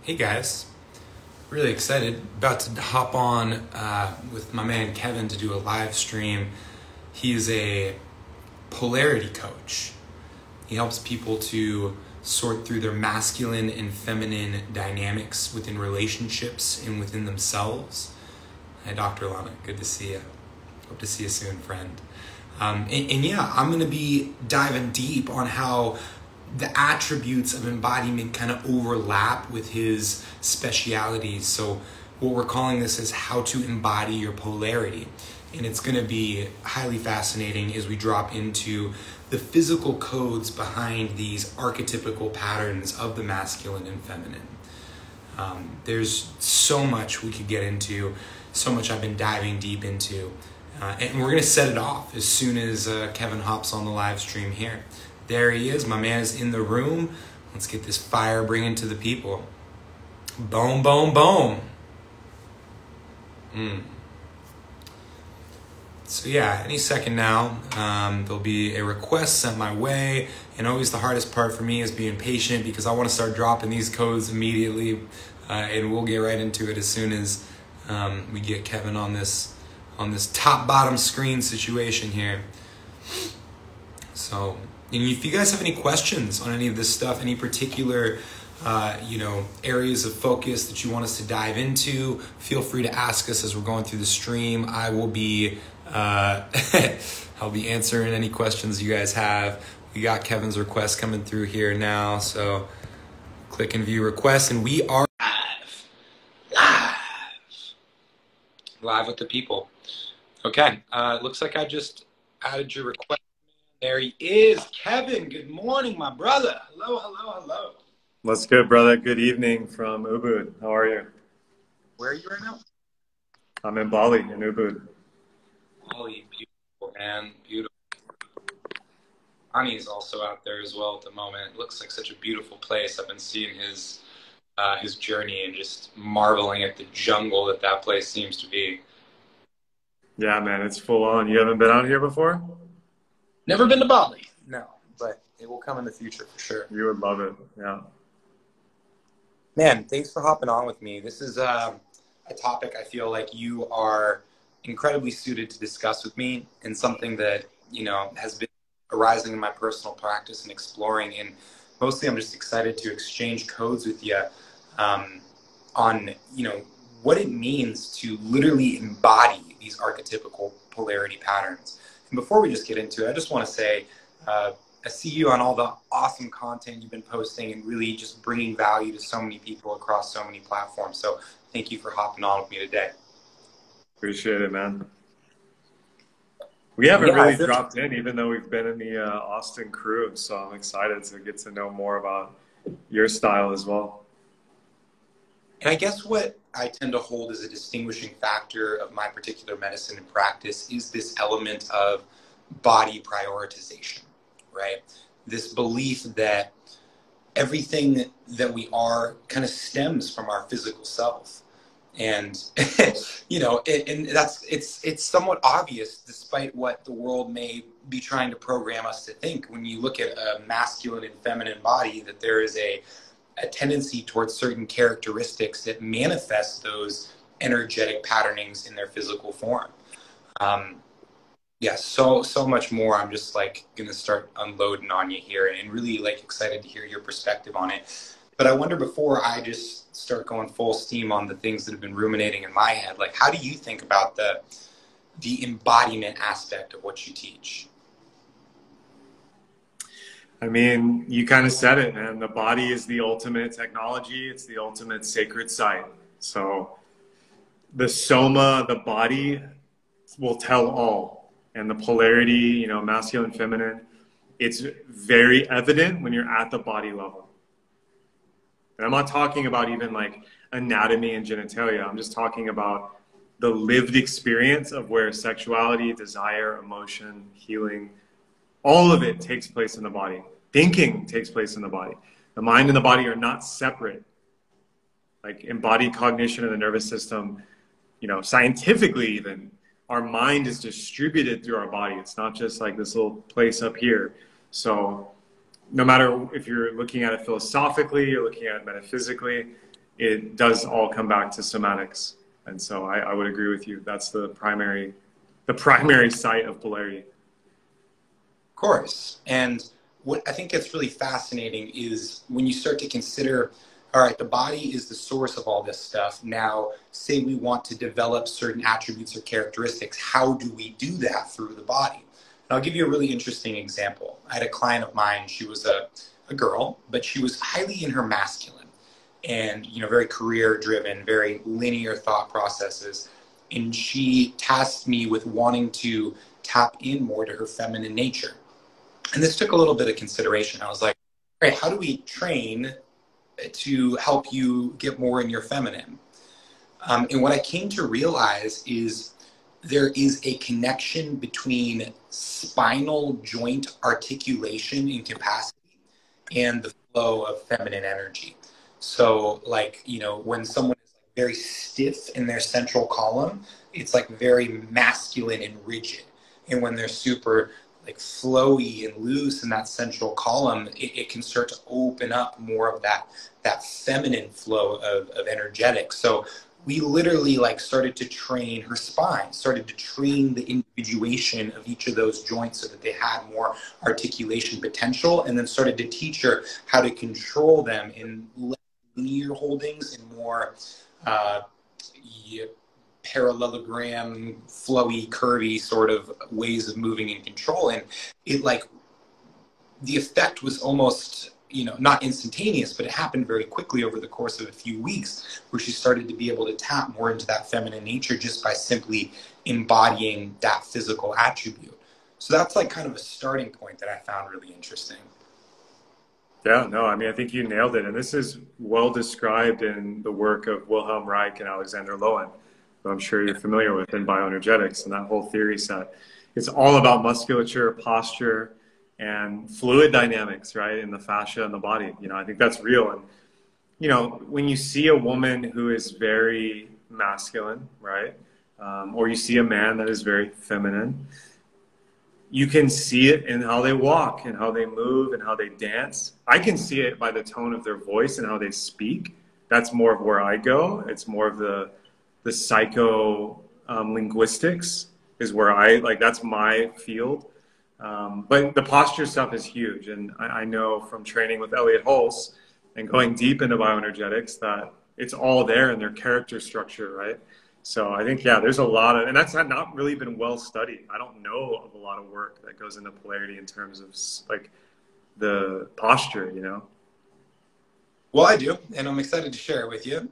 Hey guys, really excited. About to hop on with my man Kevin to do a live stream. He is a polarity coach. He helps people to sort through their masculine and feminine dynamics within relationships and within themselves. Hi, Dr. Lana. Good to see you. Hope to see you soon, friend. And yeah, I'm going to be diving deep on how the attributes of embodiment kind of overlap with his specialities. So what we're calling this is how to embody your polarity. And it's going to be highly fascinating as we drop into the physical codes behind these archetypical patterns of the masculine and feminine. There's so much we could get into, so much I've been diving deep into. And we're going to set it off as soon as Kevin hops on the live stream here. There he is. My man is in the room. Let's get this fire bringing to the people. Boom, boom, boom. So yeah, any second now, there'll be a request sent my way. And always the hardest part for me is being patient because I want to start dropping these codes immediately. And we'll get right into it as soon as we get Kevin on this top-bottom screen situation here. So, and if you guys have any questions on any of this stuff, any particular areas of focus that you want us to dive into, feel free to ask us as we're going through the stream. I will be I'll be answering any questions you guys have. We got Kevin's request coming through here now, so click and view requests, and we are live with the people. Okay, looks like I just added your request. There he is, Kevin. Good morning, my brother. Hello, hello, hello. What's good, brother? Good evening from Ubud. How are you? Where are you right now? I'm in Bali, in Ubud. Bali, beautiful, man. Beautiful. Ani is also out there as well at the moment. It looks like such a beautiful place. I've been seeing his journey and just marveling at the jungle that place seems to be. Yeah, man, it's full on. You haven't been out here before? Never been to Bali, no, but it will come in the future for sure. You would love it, yeah. Man, thanks for hopping on with me. This is a topic I feel like you are incredibly suited to discuss with me, and something that, has been arising in my personal practice and exploring. And mostly I'm just excited to exchange codes with you on, what it means to literally embody these archetypical polarity patterns. And before we just get into it, I just want to say, I see you on all the awesome content you've been posting and really just bringing value to so many people across so many platforms. So thank you for hopping on with me today. Appreciate it, man. We haven't really dropped in, even though we've been in the Austin crew. So I'm excited to get to know more about your style as well. And I guess what I tend to hold as a distinguishing factor of my particular medicine and practice is this element of body prioritization, right? This belief that everything that we are kind of stems from our physical self. And, and it's somewhat obvious despite what the world may be trying to program us to think. When you look at a masculine and feminine body, that there is a tendency towards certain characteristics that manifest those energetic patternings in their physical form. So much more. I'm just gonna start unloading on you here, and really excited to hear your perspective on it. But I wonder, before I just start going full steam on the things that have been ruminating in my head, how do you think about the embodiment aspect of what you teach? I mean, you kind of said it, man. The body is the ultimate technology. It's the ultimate sacred site. So the soma, the body, will tell all. And the polarity, masculine, feminine, it's very evident when you're at the body level. And I'm not talking about even anatomy and genitalia. I'm just talking about the lived experience of where sexuality, desire, emotion, healing, all of it takes place in the body. Thinking takes place in the body. The mind and the body are not separate. Embodied cognition of the nervous system, scientifically even, our mind is distributed through our body. It's not just this little place up here. So no matter if you're looking at it philosophically, you're looking at it metaphysically, it does all come back to somatics. And so I would agree with you. That's the primary site of polarity. Of course. And what I think gets really fascinating is when you start to consider, all right, the body is the source of all this stuff. Now, say we want to develop certain attributes or characteristics. How do we do that through the body? And I'll give you a really interesting example. I had a client of mine. She was a girl, but she was highly in her masculine and, very career driven, very linear thought processes. And she tasked me with wanting to tap in more to her feminine nature. And this took a little bit of consideration. I was like, all right, how do we train to help you get more in your feminine? And what I came to realize is there is a connection between spinal joint articulation and capacity and the flow of feminine energy. So when someone is very stiff in their central column, it's like very masculine and rigid. And when they're super flowy and loose in that central column, it can start to open up more of that feminine flow of energetics. So we literally started to train her spine, started to train the individuation of each of those joints so that they had more articulation potential, and then started to teach her how to control them in less linear holdings and more parallelogram, flowy, curvy sort of ways of moving and control. And it the effect was almost, not instantaneous, but it happened very quickly over the course of a few weeks, where she started to be able to tap more into that feminine nature just by simply embodying that physical attribute. So that's kind of a starting point that I found really interesting. Yeah, no, I mean, I think you nailed it. And this is well described in the work of Wilhelm Reich and Alexander Lowen, who I'm sure you're familiar with in bioenergetics and that whole theory set. It's all about musculature, posture, and fluid dynamics, right, in the fascia and the body. I think that's real. And, when you see a woman who is very masculine, right, or you see a man that is very feminine, you can see it in how they walk and how they move and how they dance. I can see it by the tone of their voice and how they speak. That's more of where I go. It's more of the psycho linguistics is where that's my field. But the posture stuff is huge. And I know from training with Elliot Hulse and going deep into bioenergetics that it's all there in their character structure, right? So I think, there's a lot of, and that's not really been well studied. I don't know of a lot of work that goes into polarity in terms of the posture, Well, I do, and I'm excited to share it with you.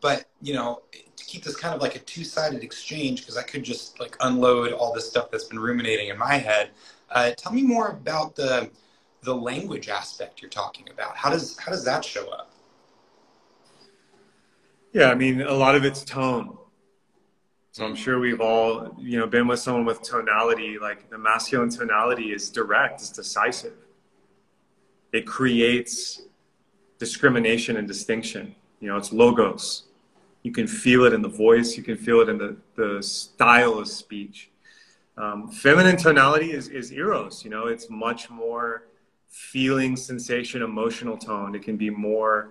But, to keep this kind of like a two-sided exchange, because I could just unload all this stuff that's been ruminating in my head. Tell me more about the language aspect you're talking about. How does that show up? Yeah, I mean, a lot of it's tone. So I'm sure we've all, been with someone with tonality. The masculine tonality is direct, it's decisive. It creates discrimination and distinction. It's logos. You can feel it in the voice. You can feel it in the style of speech. Feminine tonality is eros. It's much more feeling, sensation, emotional tone. It can be more,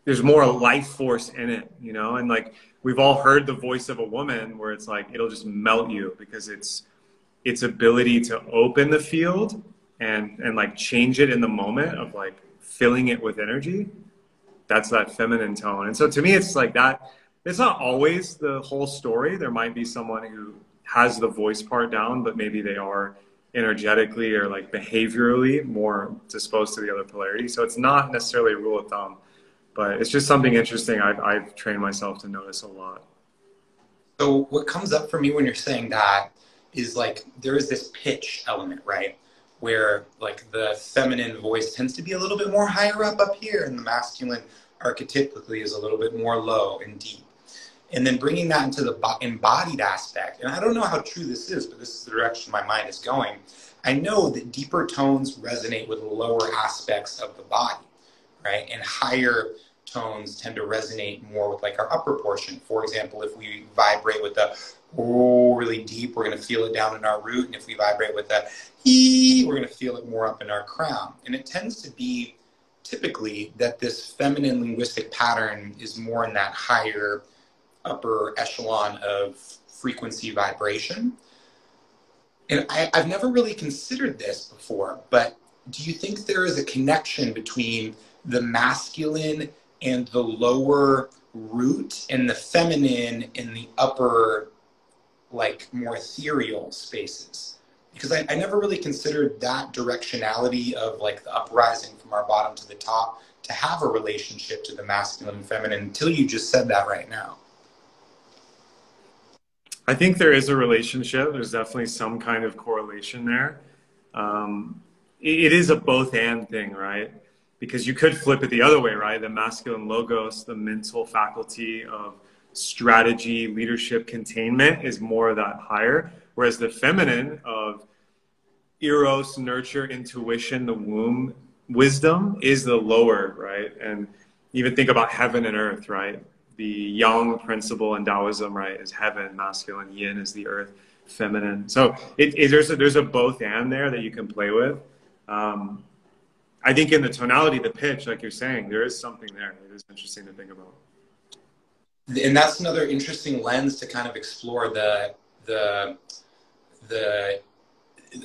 there's more life force in it, and we've all heard the voice of a woman where it's it'll just melt you because its ability to open the field and change it in the moment of filling it with energy. That's that feminine tone. And so to me, it's that it's not always the whole story. There might be someone who has the voice part down, but maybe they are energetically or behaviorally more disposed to the other polarity. So it's not necessarily a rule of thumb. But it's just something interesting I've trained myself to notice a lot. So what comes up for me when you're saying that is there is this pitch element, right? Where the feminine voice tends to be a little bit more higher up here, and the masculine archetypically is a little bit more low and deep. And then bringing that into the embodied aspect, and I don't know how true this is, but this is the direction my mind is going. I know that deeper tones resonate with lower aspects of the body, right? And higher tones tend to resonate more with our upper portion. For example, if we vibrate with the really deep, we're going to feel it down in our root. And if we vibrate with the we're going to feel it more up in our crown. And it tends to be typically that this feminine linguistic pattern is more in that higher upper echelon of frequency vibration. And I've never really considered this before, but do you think there is a connection between the masculine and the lower root and the feminine in the upper, like more ethereal spaces? Because I never really considered that directionality of like the uprising from our bottom to the top to have a relationship to the masculine and feminine until you just said that right now. I think there is a relationship. There's definitely some kind of correlation there. It is a both and thing, right? Because you could flip it the other way, right? The masculine logos, the mental faculty of strategy, leadership, containment is more of that higher. Whereas the feminine of eros, nurture, intuition, the womb, wisdom is the lower, right? And even think about heaven and earth, right? The yang principle in Taoism, right, is heaven, masculine, yin is the earth, feminine. So there's a both and there that you can play with. I think in the tonality, the pitch, like you're saying, there is something there. It is interesting to think about. And that's another interesting lens to kind of explore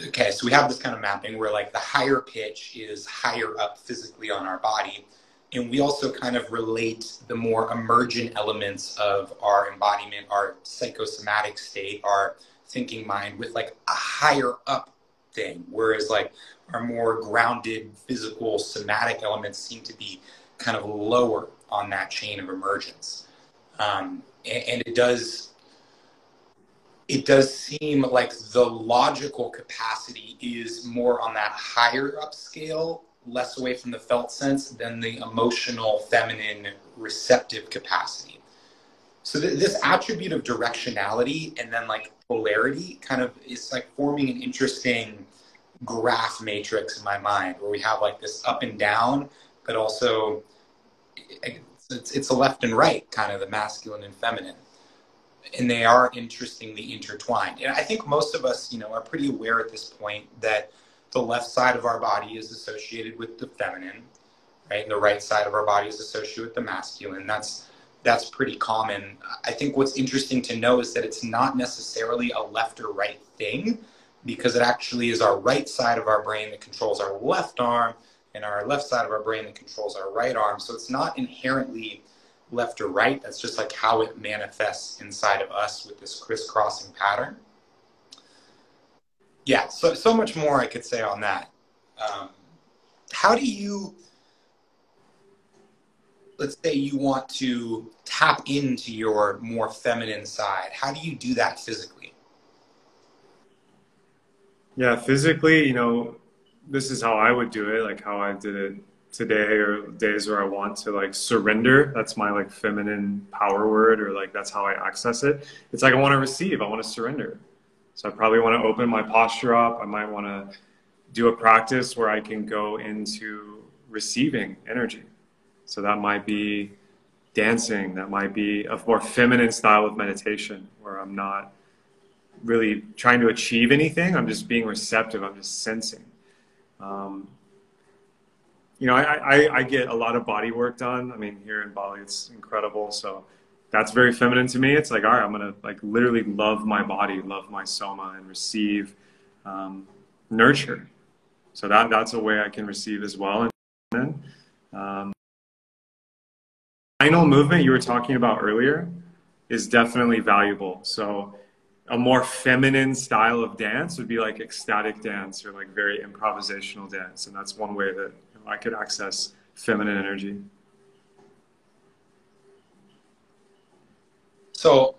okay, so we have this kind of mapping where like the higher pitch is higher up physically on our body. And we also kind of relate the more emergent elements of our embodiment, our psychosomatic state, our thinking mind with like a higher up thing. Whereas like our more grounded physical somatic elements seem to be kind of lower on that chain of emergence. And it does seem like the logical capacity is more on that higher up scale, less away from the felt sense than the emotional, feminine, receptive capacity. So this attribute of directionality and then like polarity kind of is like forming an interesting graph matrix in my mind where we have like this up and down, but also it's a left and right, kind of the masculine and feminine. And they are interestingly intertwined. And I think most of us, are pretty aware at this point that the left side of our body is associated with the feminine, right? And the right side of our body is associated with the masculine. That's pretty common. I think what's interesting to know is that it's not necessarily a left or right thing, because it actually is our right side of our brain that controls our left arm and our left side of our brain that controls our right arm. So it's not inherently left or right. That's just like how it manifests inside of us with this crisscrossing pattern. Yeah, so much more I could say on that. How do you, let's say you want to tap into your more feminine side, how do you do that physically? Yeah, physically, this is how I would do it, like how I did it today or days where I want to like surrender. That's my like feminine power word, or like that's how I access it. It's like I want to receive, I want to surrender. So I probably want to open my posture up. I might want to do a practice where I can go into receiving energy. So that might be dancing. That might be a more feminine style of meditation where I'm not really trying to achieve anything. I'm just being receptive. I'm just sensing. I get a lot of body work done. I mean, here in Bali, it's incredible. So that's very feminine to me. It's like, all right, I'm going to like literally love my body, love my soma, and receive nurture. So that's a way I can receive as well. And then final movement you were talking about earlier is definitely valuable. So a more feminine style of dance would be like ecstatic dance or like very improvisational dance. And that's one way that I could access feminine energy. So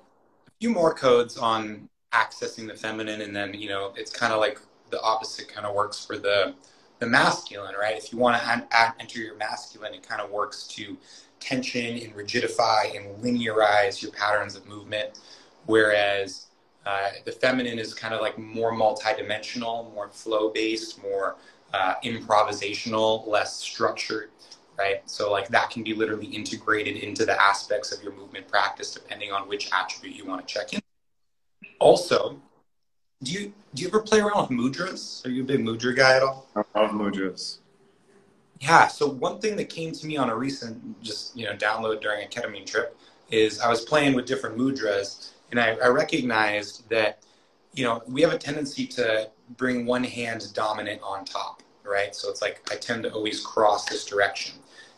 a few more codes on accessing the feminine, and then, it's kind of like the opposite kind of works for the masculine, right? If you want to enter your masculine, it kind of works to tension and rigidify and linearize your patterns of movement, whereas the feminine is kind of like more multidimensional, more flow-based, more improvisational, less structured, right? So like that can be literally integrated into the aspects of your movement practice depending on which attribute you want to check in. Also, do you ever play around with mudras? Are you a big mudra guy at all? I love mudras. Yeah, so one thing that came to me on a recent just download during a ketamine trip is I was playing with different mudras, and I recognized that we have a tendency to bring one hand dominant on top, right? So it's like I tend to always cross this direction.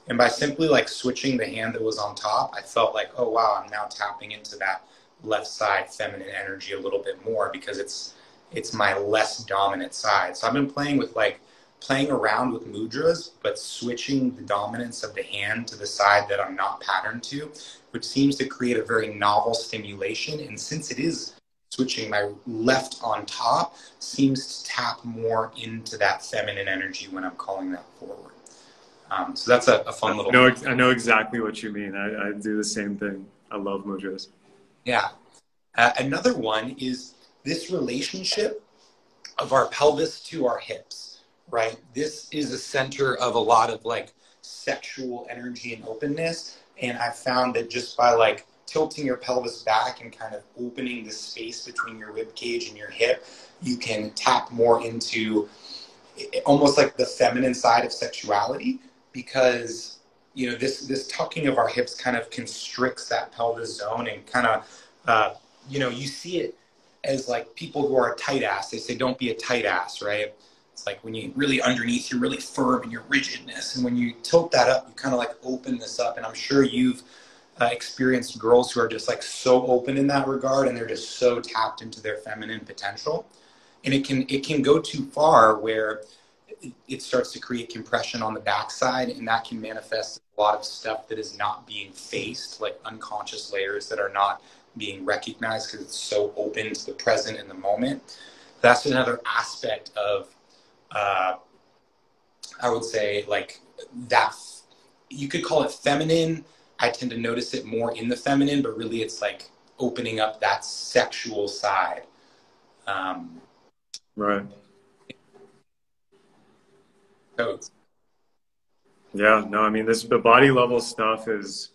And by simply like switching the hand that was on top, I felt like, oh wow, I'm now tapping into that left side feminine energy a little bit more because it's my less dominant side. So I've been playing around with mudras, but switching the dominance of the hand to the side that I'm not patterned to, which seems to create a very novel stimulation. And since it is switching my left on top, seems to tap more into that feminine energy when I'm calling that forward. So that's a fun little. No, I know exactly what you mean. I do the same thing. I love mudras. Yeah. Another one is this relationship of our pelvis to our hips, right? This is a center of a lot of like sexual energy and openness. And I found that just by like tilting your pelvis back and kind of opening the space between your rib cage and your hip, you can tap more into almost like the feminine side of sexuality because this tucking of our hips kind of constricts that pelvis zone and kind of you see it as like people who are a tight ass. They say don't be a tight ass, right? It's like when you really underneath you're really firm in your rigidness, and when you tilt that up you kind of like open this up. And I'm sure you've experienced girls who are just like so open in that regard and they're just so tapped into their feminine potential. And it can go too far where it starts to create compression on the backside, and that can manifest a lot of stuff that is not being faced, like unconscious layers that are not being recognized because it's so open to the present in the moment. That's another aspect of, I would say, like that. You could call it feminine. I tend to notice it more in the feminine, but really it's like opening up that sexual side. Right. Codes. Yeah. No, I mean, the body level stuff is,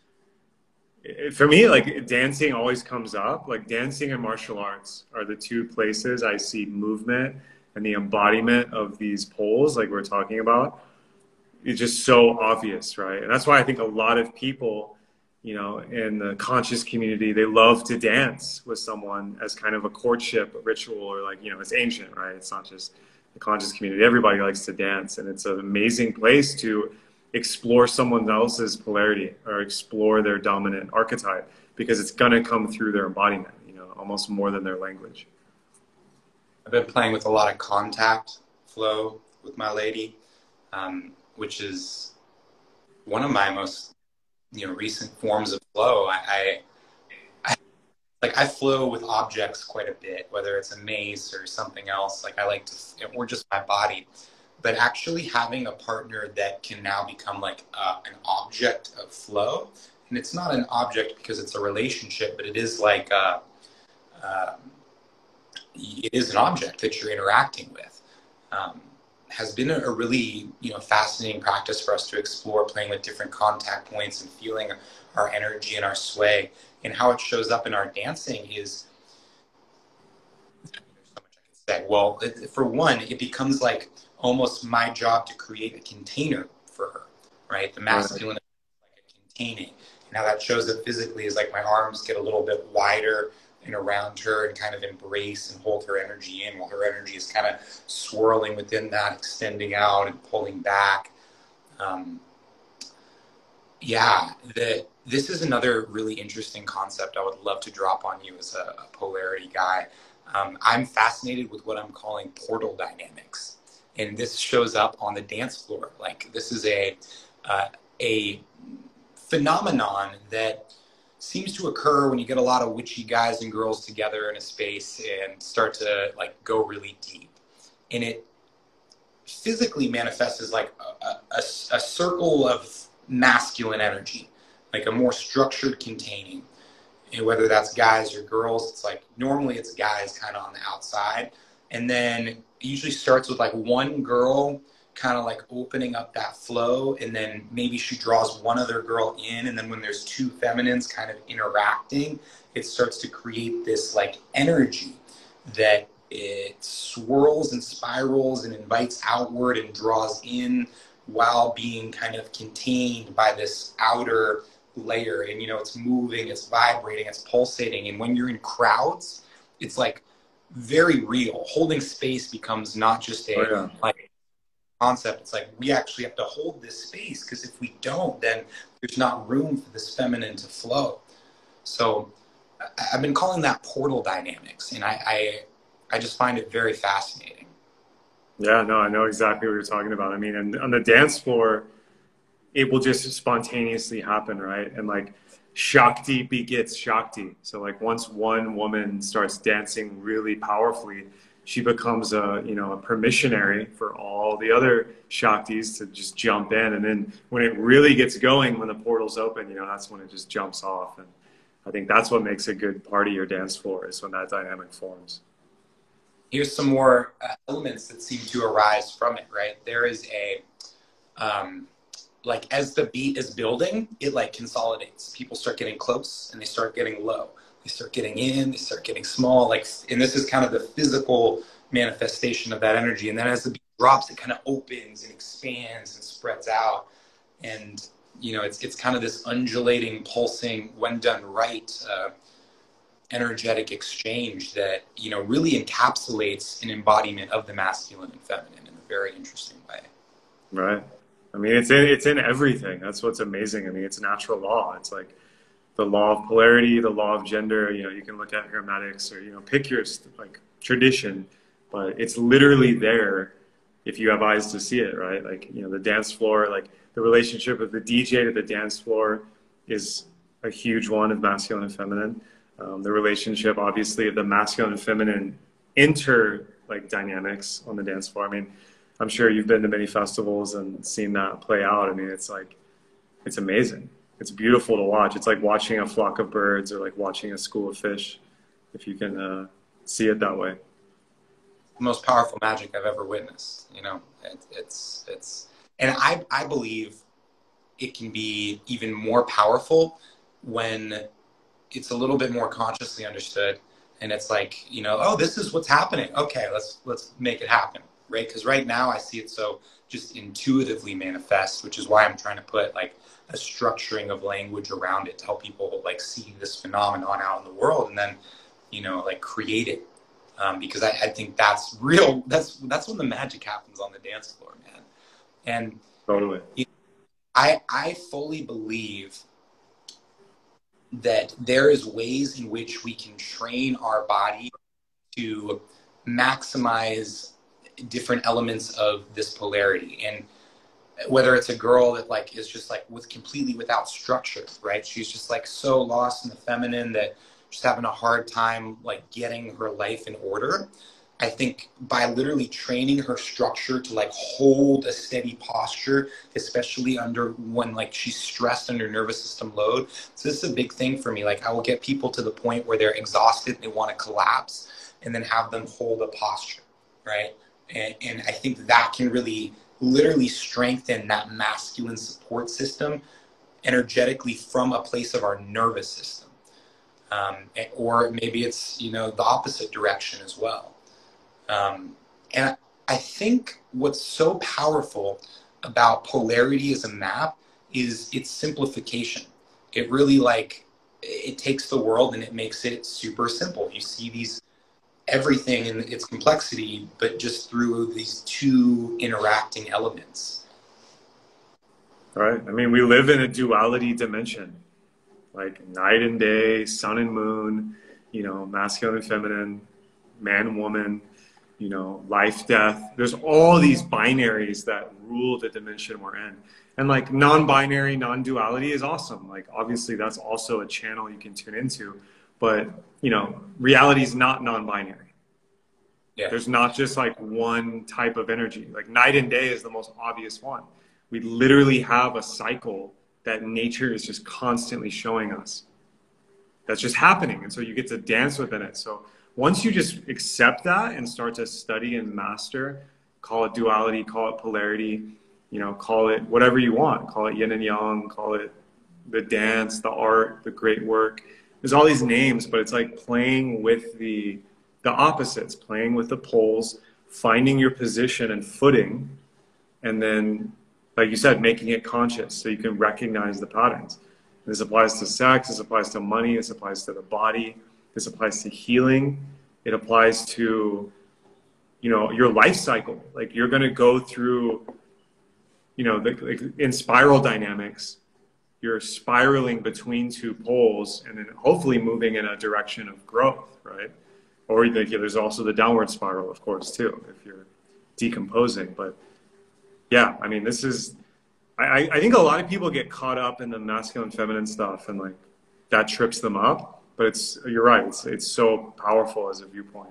for me, like dancing always comes up. Like dancing and martial arts are the two places I see movement and the embodiment of these poles, like we're talking about. It's just so obvious, right? And that's why I think a lot of people, in the conscious community, they love to dance with someone as kind of a courtship ritual, or like, it's ancient, right? It's not just the conscious community. Everybody likes to dance, and it's an amazing place to explore someone else's polarity or explore their dominant archetype, because it's going to come through their embodiment, almost more than their language. I've been playing with a lot of contact flow with my lady, which is one of my most recent forms of flow. I flow with objects quite a bit, whether it's a mace or something else. Like I like to, or just my body. But actually having a partner that can now become like an object of flow, and it's not an object because it's a relationship, but it is like it is an object that you're interacting with. Has been a really fascinating practice for us to explore, playing with different contact points and feeling our energy and our sway. And how it shows up in our dancing is, there's so much I can say. Well, for one, it becomes like almost my job to create a container for her, right? The masculine is like a containing. And how that shows up physically is like my arms get a little bit wider and around her and kind of embrace and hold her energy in while her energy is kind of swirling within that, extending out and pulling back. This is another really interesting concept I would love to drop on you as a polarity guy. I'm fascinated with what I'm calling portal dynamics. And this shows up on the dance floor. Like this is a phenomenon that seems to occur when you get a lot of witchy guys and girls together in a space and start to like go really deep. And it physically manifests as like a circle of masculine energy, like a more structured containing. And whether that's guys or girls, it's like normally it's guys kind of on the outside. And then it usually starts with like one girl kind of like opening up that flow, and then maybe she draws one other girl in, and then when there's two feminines kind of interacting, it starts to create this like energy that it swirls and spirals and invites outward and draws in while being kind of contained by this outer layer. And, you know, it's moving, it's vibrating, it's pulsating. And when you're in crowds, it's like very real. Holding space becomes not just Oh, a yeah. like concept. It's like we actually have to hold this space, because if we don't, then there's not room for this feminine to flow. So I've been calling that portal dynamics, and I just find it very fascinating. Yeah, no, I know exactly what you're talking about. I mean, and on the dance floor, it will just spontaneously happen, right? And like Shakti begets Shakti. So like once one woman starts dancing really powerfully, she becomes a, you know, a permissionary for all the other Shaktis to just jump in. And then when it really gets going, when the portal's open, you know, that's when it just jumps off. And I think that's what makes a good party or dance floor, is when that dynamic forms. Here's some more elements that seem to arise from it, right? There is a, like as the beat is building, it like consolidates. People start getting close and they start getting low. They start getting in, they start getting small. Like, and this is kind of the physical manifestation of that energy. And then as the beat drops, it kind of opens and expands and spreads out. And, you know, it's kind of this undulating, pulsing, when done right, energetic exchange that, you know, really encapsulates an embodiment of the masculine and feminine in a very interesting way. Right. I mean, it's in everything. That's what's amazing. I mean, it's natural law. It's like the law of polarity, the law of gender. You know, you can look at hermetics, or, you know, pick your like tradition, but it's literally there if you have eyes to see it, right? Like, you know, the dance floor, like the relationship of the DJ to the dance floor is a huge one of masculine and feminine. The relationship, obviously, of the masculine and feminine like dynamics on the dance floor. I mean, I'm sure you've been to many festivals and seen that play out. I mean, it's like, it's amazing. It's beautiful to watch. It's like watching a flock of birds, or like watching a school of fish, if you can see it that way. The most powerful magic I've ever witnessed. You know, and I believe it can be even more powerful when it's a little bit more consciously understood, and it's like, you know, oh, this is what's happening. Okay, let's make it happen, right? Because right now I see it so just intuitively manifest, which is why I'm trying to put like a structuring of language around it to help people like see this phenomenon out in the world, and then, you know, like create it. Because I think that's real. That's when the magic happens on the dance floor, man. And Totally. I fully believe that there is ways in which we can train our body to maximize different elements of this polarity. And whether it's a girl that like is just like completely without structure, right? She's just like so lost in the feminine that she's having a hard time like getting her life in order. I think by literally training her structure to like hold a steady posture, especially when like she's stressed under nervous system load. So this is a big thing for me. Like I will get people to the point where they're exhausted, they want to collapse, and then have them hold a posture, right? And I think that can really literally strengthen that masculine support system energetically from a place of our nervous system. Or maybe it's, you know, the opposite direction as well. And I think what's so powerful about polarity as a map is its simplification. It really like, it takes the world and it makes it super simple. You see everything in its complexity, but just through these two interacting elements. Right. I mean, we live in a duality dimension, like night and day, sun and moon, you know, masculine and feminine, man and woman, you know, life, death. There's all these binaries that rule the dimension we're in. And like non-binary, non-duality is awesome. Like obviously that's also a channel you can tune into, but you know, reality is not non-binary. Yeah. There's not just like one type of energy. Like night and day is the most obvious one. We literally have a cycle that nature is just constantly showing us. That's just happening. And so you get to dance within it. So once you just accept that and start to study and master, call it duality, call it polarity, you know, call it whatever you want, call it yin and yang, call it the dance, the art, the great work. There's all these names, but it's like playing with the opposites, playing with the poles, finding your position and footing, and then like you said, making it conscious so you can recognize the patterns. This applies to sex, this applies to money, this applies to the body, this applies to healing, it applies to, you know, your life cycle. Like you're going to go through, you know, in spiral dynamics, you're spiraling between two poles and then hopefully moving in a direction of growth, right? Or there's also the downward spiral, of course, too, if you're decomposing. But yeah, I mean, this is, I think a lot of people get caught up in the masculine, feminine stuff and like that trips them up. But you're right, it's so powerful as a viewpoint.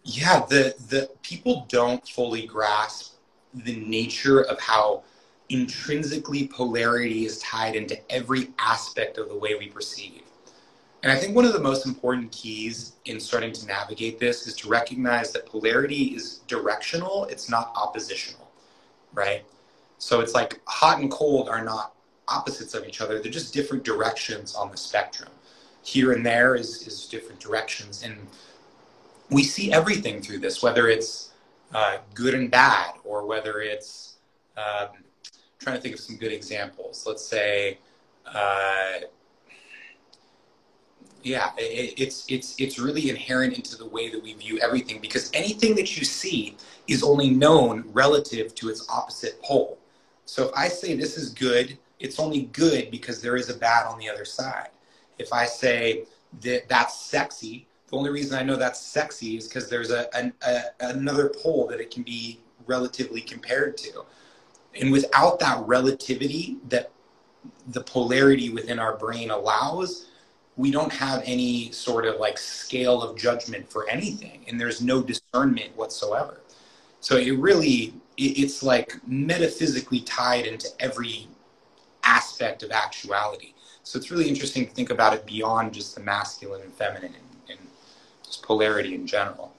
Yeah, the people don't fully grasp the nature of how intrinsically polarity is tied into every aspect of the way we perceive. And I think one of the most important keys in starting to navigate this is to recognize that polarity is directional, it's not oppositional, right? So it's like hot and cold are not opposites of each other, they're just different directions on the spectrum. Here and there is different directions, and we see everything through this, whether it's good and bad, or whether it's trying to think of some good examples. Let's say, it's really inherent into the way that we view everything, because anything that you see is only known relative to its opposite pole. So if I say this is good, it's only good because there is a bad on the other side. If I say that that's sexy, the only reason I know that's sexy is because there's another pole that it can be relatively compared to. And without that relativity that the polarity within our brain allows, we don't have any sort of like scale of judgment for anything. And there's no discernment whatsoever. So it's like metaphysically tied into every aspect of actuality. So it's really interesting to think about it beyond just the masculine and feminine and just polarity in general.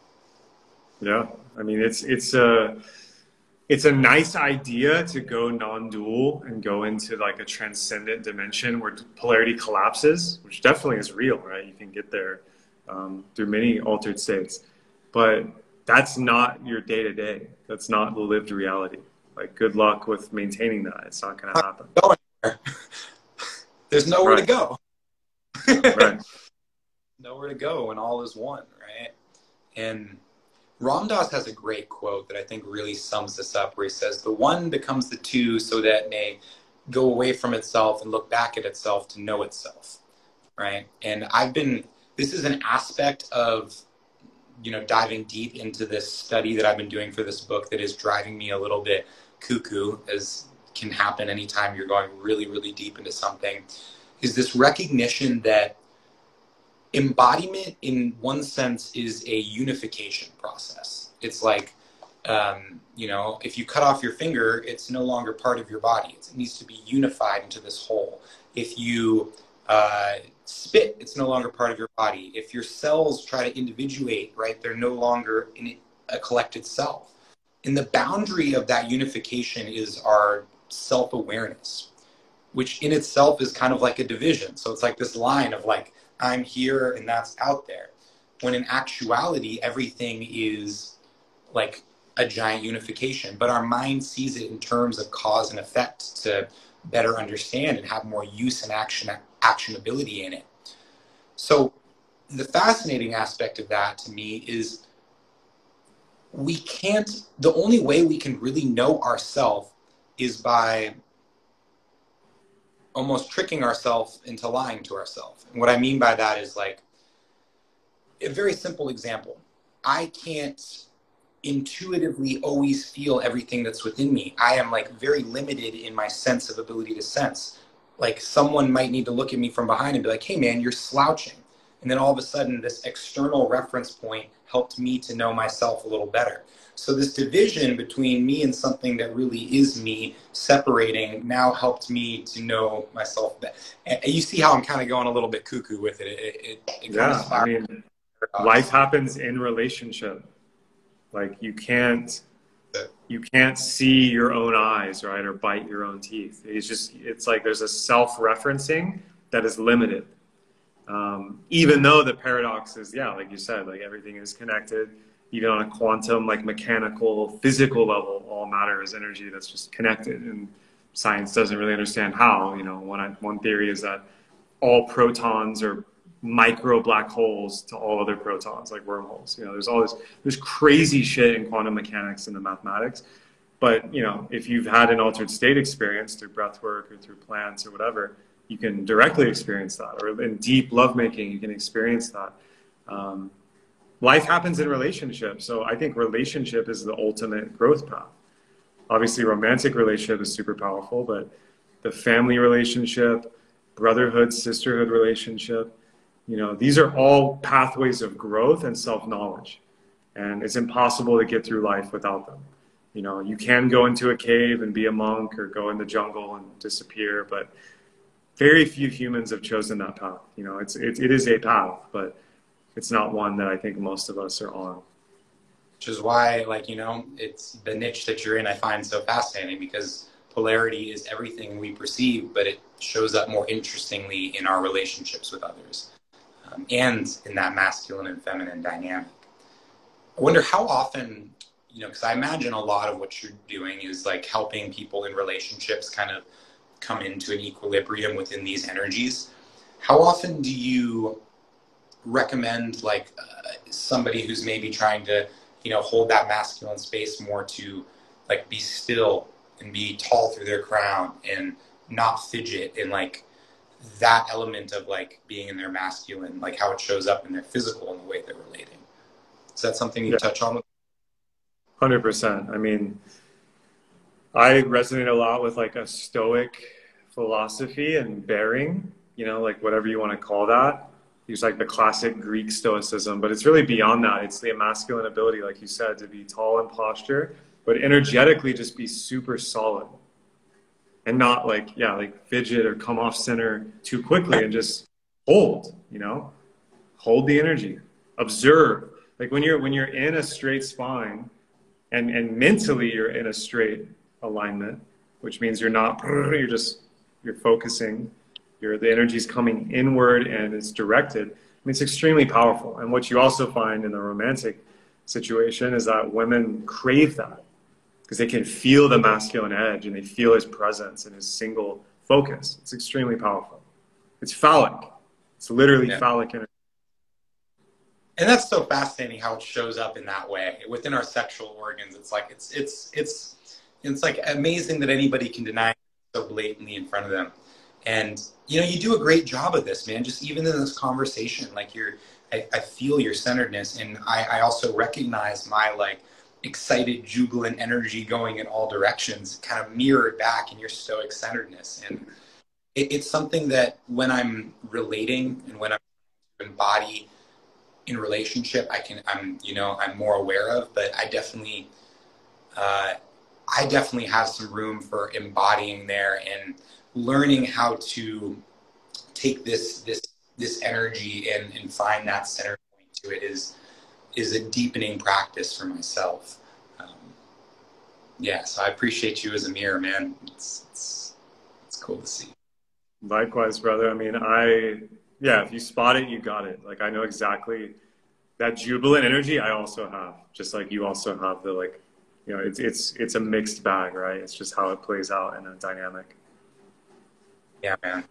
Yeah, I mean, it's a nice idea to go non-dual and go into like a transcendent dimension where polarity collapses, which definitely is real, right? You can get there through many altered states, but that's not your day-to-day. That's not the lived reality. Like, good luck with maintaining that. It's not going to happen. There's nowhere to go. Right. Nowhere to go when all is one, right? And Ram Dass has a great quote that I think really sums this up, where he says, the one becomes the two so that it may go away from itself and look back at itself to know itself, right? And this is an aspect of, you know, diving deep into this study that I've been doing for this book that is driving me a little bit cuckoo, as can happen anytime you're going really, really deep into something, is this recognition that embodiment in one sense is a unification process. It's like, you know, if you cut off your finger, it's no longer part of your body. It needs to be unified into this whole. If you spit, it's no longer part of your body. If your cells try to individuate, right, they're no longer in a collected self. And the boundary of that unification is our self-awareness, which in itself is kind of like a division. So it's like this line of like, I'm here and that's out there. When in actuality, everything is like a giant unification, but our mind sees it in terms of cause and effect to better understand and have more use and actionability in it. So the fascinating aspect of that to me is the only way we can really know ourselves is by almost tricking ourselves into lying to ourselves. And what I mean by that is like a very simple example. I can't intuitively always feel everything that's within me. I am like very limited in my sense of ability to sense. Like someone might need to look at me from behind and be like, hey man, you're slouching. And then all of a sudden this external reference point helped me to know myself a little better. So this division between me and something that really is me separating now helped me to know myself better. And you see how I'm kind of going a little bit cuckoo with it. It kind of I mean, life happens in relationship. Like you can't see your own eyes, right? Or bite your own teeth. It's like there's a self-referencing that is limited. Even though the paradox is, yeah, like you said, like everything is connected. even on a quantum, like mechanical, physical level, all matter is energy that's just connected. And science doesn't really understand how. One theory is that all protons are micro black holes to all other protons, like wormholes. There's crazy shit in quantum mechanics and the mathematics. But if you've had an altered state experience through breath work or through plants or whatever, you can directly experience that. Or in deep lovemaking, you can experience that. Life happens in relationships. So I think relationship is the ultimate growth path. Obviously, romantic relationship is super powerful, but the family relationship, brotherhood, sisterhood relationship, these are all pathways of growth and self-knowledge. And it's impossible to get through life without them. You can go into a cave and be a monk or go in the jungle and disappear, but very few humans have chosen that path. It is a path, but it's not one that I think most of us are on. Which is why, it's the niche that you're in I find so fascinating, because polarity is everything we perceive, but it shows up more interestingly in our relationships with others, and in that masculine and feminine dynamic. I wonder how often, because I imagine a lot of what you're doing is like helping people in relationships kind of come into an equilibrium within these energies. How often do you recommend somebody who's maybe trying to hold that masculine space more to be still and be tall through their crown and not fidget, and that element of being in their masculine, how it shows up in their physical and the way they're relating? Is that something you touch on? 100%. I mean, I resonate a lot with a stoic philosophy and bearing, whatever you want to call that. Use the classic Greek stoicism, but it's really beyond that. It's the masculine ability, like you said, to be tall in posture, but energetically just be super solid and not fidget or come off center too quickly, and just hold the energy, observe. When you're in a straight spine and mentally you're in a straight alignment, which means you're focusing. The energy is coming inward and it's directed. I mean, it's extremely powerful. And what you also find in the romantic situation is that women crave that because they can feel the masculine edge and they feel his presence and his single focus. It's extremely powerful. It's phallic. It's literally phallic energy. And that's so fascinating how it shows up in that way within our sexual organs. It's amazing that anybody can deny it so blatantly in front of them. And, you do a great job of this, man. Just even in this conversation, I feel your centeredness, and I also recognize my excited, jubilant energy going in all directions, kind of mirrored back in your stoic centeredness. And it's something that when I'm relating and when I'm embody in relationship, I'm more aware of, but I definitely have some room for embodying there and learning how to take this energy and find that center point to it is a deepening practice for myself. So I appreciate you as a mirror, man. It's cool to see. Likewise, brother. I mean, if you spot it, you got it. I know exactly that jubilant energy I also have, just like you also have the it's a mixed bag, right? It's just how it plays out in a dynamic. Yeah, man.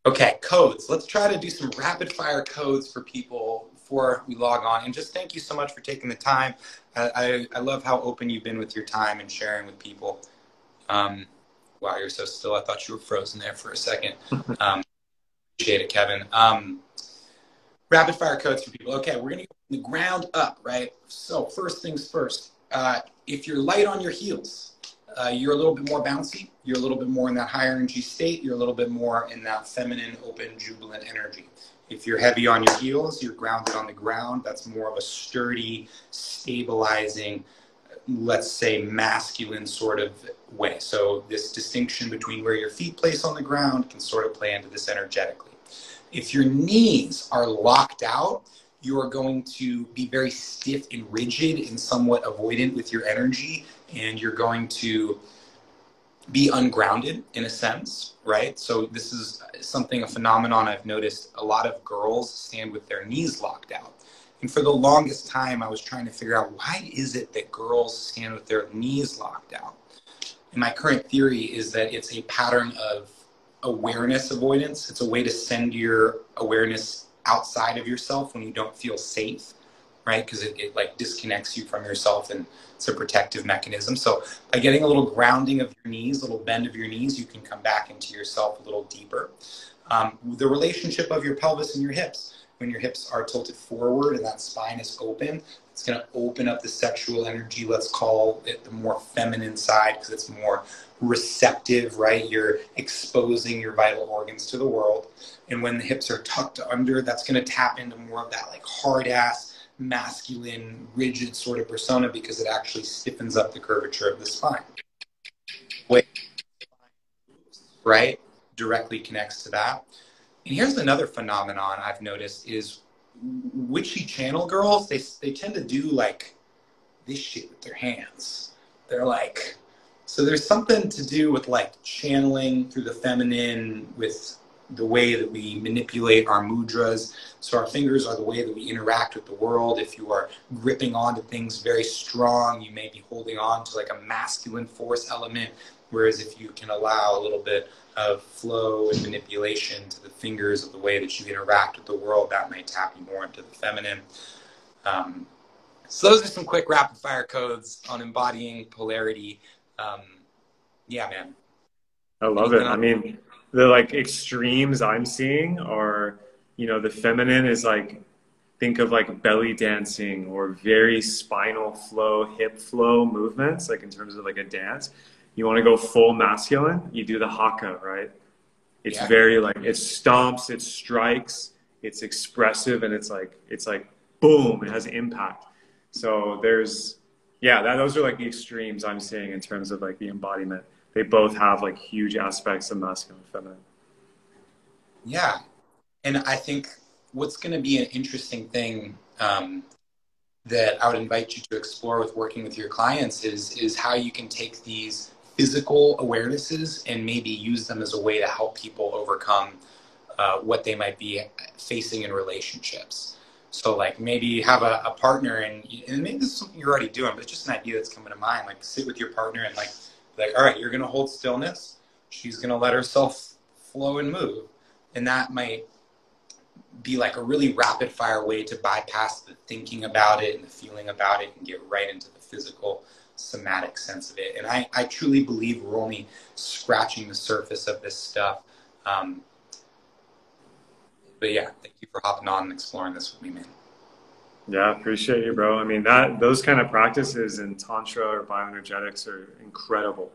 Okay, codes. Let's try to do some rapid fire codes for people before we log on. And just thank you so much for taking the time. I love how open you've been with your time and sharing with people. Wow, you're so still. I thought you were frozen there for a second. Appreciate it, Kevin. Rapid fire codes for people. Okay, we're going to go from the ground up, right? So first things first. If you're light on your heels, you're a little bit more bouncy. You're a little bit more in that higher energy state. You're a little bit more in that feminine, open, jubilant energy. If you're heavy on your heels, you're grounded on the ground. That's more of a sturdy, stabilizing, let's say masculine sort of way. So this distinction between where your feet place on the ground can sort of play into this energetically. If your knees are locked out, you are going to be very stiff and rigid and somewhat avoidant with your energy, and you're going to be ungrounded in a sense, right? So this is a phenomenon I've noticed. A lot of girls stand with their knees locked out. And for the longest time, I was trying to figure out, why is it that girls stand with their knees locked out? And my current theory is that it's a pattern of awareness avoidance. It's a way to send your awareness outside of yourself when you don't feel safe, right? Because it like disconnects you from yourself, and it's a protective mechanism. So by getting a little grounding of your knees, a little bend of your knees, you can come back into yourself a little deeper. The relationship of your pelvis and your hips. When your hips are tilted forward and that spine is open, it's going to open up the sexual energy. Let's call it the more feminine side, because it's more receptive, right? You're exposing your vital organs to the world. And when the hips are tucked under, that's going to tap into more of that like hard ass, masculine, rigid sort of persona, because it actually stiffens up the curvature of the spine. Wait, right? Directly connects to that. And here's another phenomenon I've noticed is witchy channel girls, they tend to do like this shit with their hands. They're like, so there's something to do with like channeling through the feminine, with the way that we manipulate our mudras. So our fingers are the way that we interact with the world. If you are gripping onto things very strong, you may be holding on to like a masculine force element. Whereas if you can allow a little bit of flow and manipulation to the fingers of the way that you interact with the world, that may tap you more into the feminine. So those are some quick rapid fire codes on embodying polarity. Yeah, man. I love it. I mean, the like extremes I'm seeing are, you know, the feminine is like, think of like belly dancing or very spinal flow, hip flow movements, like in terms of like a dance. You want to go full masculine, you do the haka, right? It's very like, it stomps, it strikes, it's expressive, and it's like boom, it has impact. So there's, those are like the extremes I'm seeing in terms of like the embodiment. They both have like huge aspects of masculine and feminine. Yeah. And I think what's going to be an interesting thing that I would invite you to explore with working with your clients is how you can take these physical awarenesses and maybe use them as a way to help people overcome what they might be facing in relationships. So like maybe you have a partner and maybe this is something you're already doing, but it's just an idea that's coming to mind. Like sit with your partner and like, all right, you're going to hold stillness. She's going to let herself flow and move. And that might be like a really rapid fire way to bypass the thinking about it and the feeling about it and get right into the physical somatic sense of it. And I truly believe we're only scratching the surface of this stuff. But yeah, thank you for hopping on and exploring this with me, man. Yeah, appreciate you, bro. I mean, those kind of practices in Tantra or bioenergetics are incredible.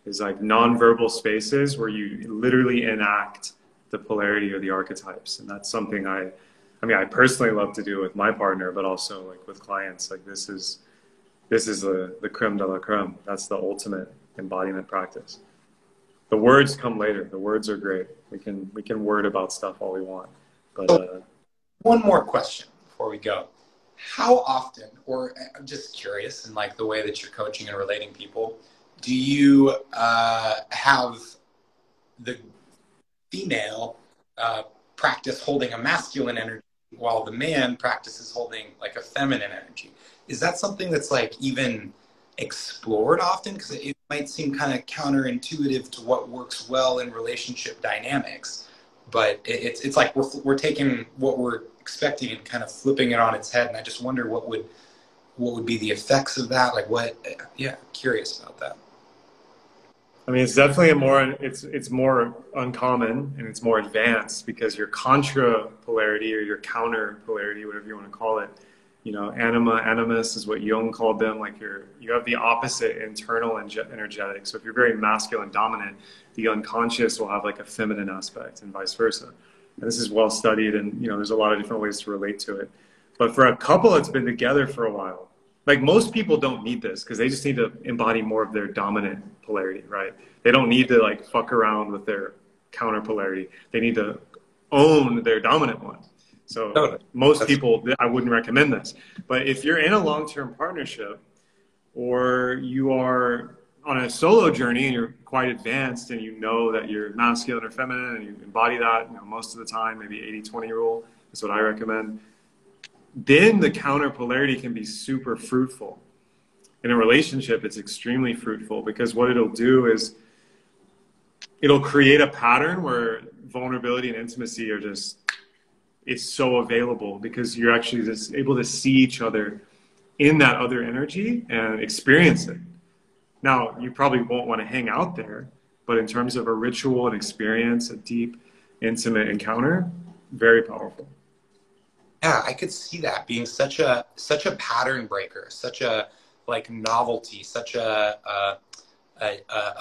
It's like nonverbal spaces where you literally enact the polarity or the archetypes. And that's something I personally love to do with my partner, but also like with clients. Like this is the creme de la creme. That's the ultimate embodiment practice. The words come later. The words are great. We can word about stuff all we want. But one more question before we go. How often, or I'm just curious in like the way that you're coaching and relating people, do you have the female practice holding a masculine energy while the man practices holding like a feminine energy? Is that something that's like even explored often? Because it might seem kind of counterintuitive to what works well in relationship dynamics, but it's like we're taking what we're expecting and kind of flipping it on its head. And I just wonder what would be the effects of that? Like curious about that. I mean, it's definitely it's more uncommon and it's more advanced because your contra polarity or your counter polarity, whatever you want to call it, you know, anima, animus is what Jung called them. Like you have the opposite internal energetic. So if you're very masculine dominant, the unconscious will have like a feminine aspect and vice versa. And this is well studied, and you know, there's a lot of different ways to relate to it. But for a couple that's been together for a while, like most people don't need this because they just need to embody more of their dominant polarity, right? They don't need to like fuck around with their counter polarity. They need to own their dominant one. So most people, I wouldn't recommend this. But if you're in a long-term partnership or you are on a solo journey and you're quite advanced and you know that you're masculine or feminine and you embody that, you know, most of the time, maybe 80-20 rule is what I recommend. then the counter polarity can be super fruitful. In a relationship, it's extremely fruitful because what it'll do is it'll create a pattern where vulnerability and intimacy are just, it's so available because you're actually just able to see each other in that other energy and experience it. Now, you probably won't want to hang out there, but in terms of a ritual and experience, a deep, intimate encounter, very powerful. Yeah, I could see that being such a pattern breaker, such a like novelty, such a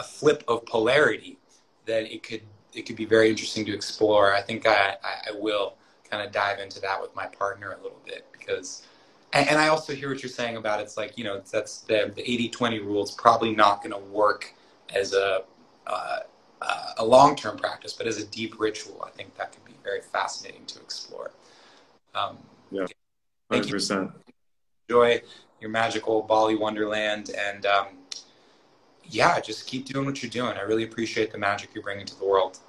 flip of polarity that it could be very interesting to explore. I think I will kind of dive into that with my partner a little bit because and I also hear what you're saying about it's like, you know, that's the 80/20 rule is probably not going to work as uh, a long-term practice, but as a deep ritual, I think that could be very fascinating to explore. Um, Yeah, Thank you. 100%. Enjoy your magical Bali Wonderland, and yeah, just keep doing what you're doing. I really appreciate the magic you're bringing to the world.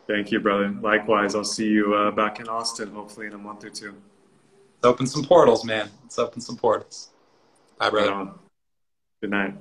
Thank you, brother. Likewise, I'll see you back in Austin, hopefully in a month or two. Let's open some portals, man. Let's open some portals. Bye, Right brother. on. Good night.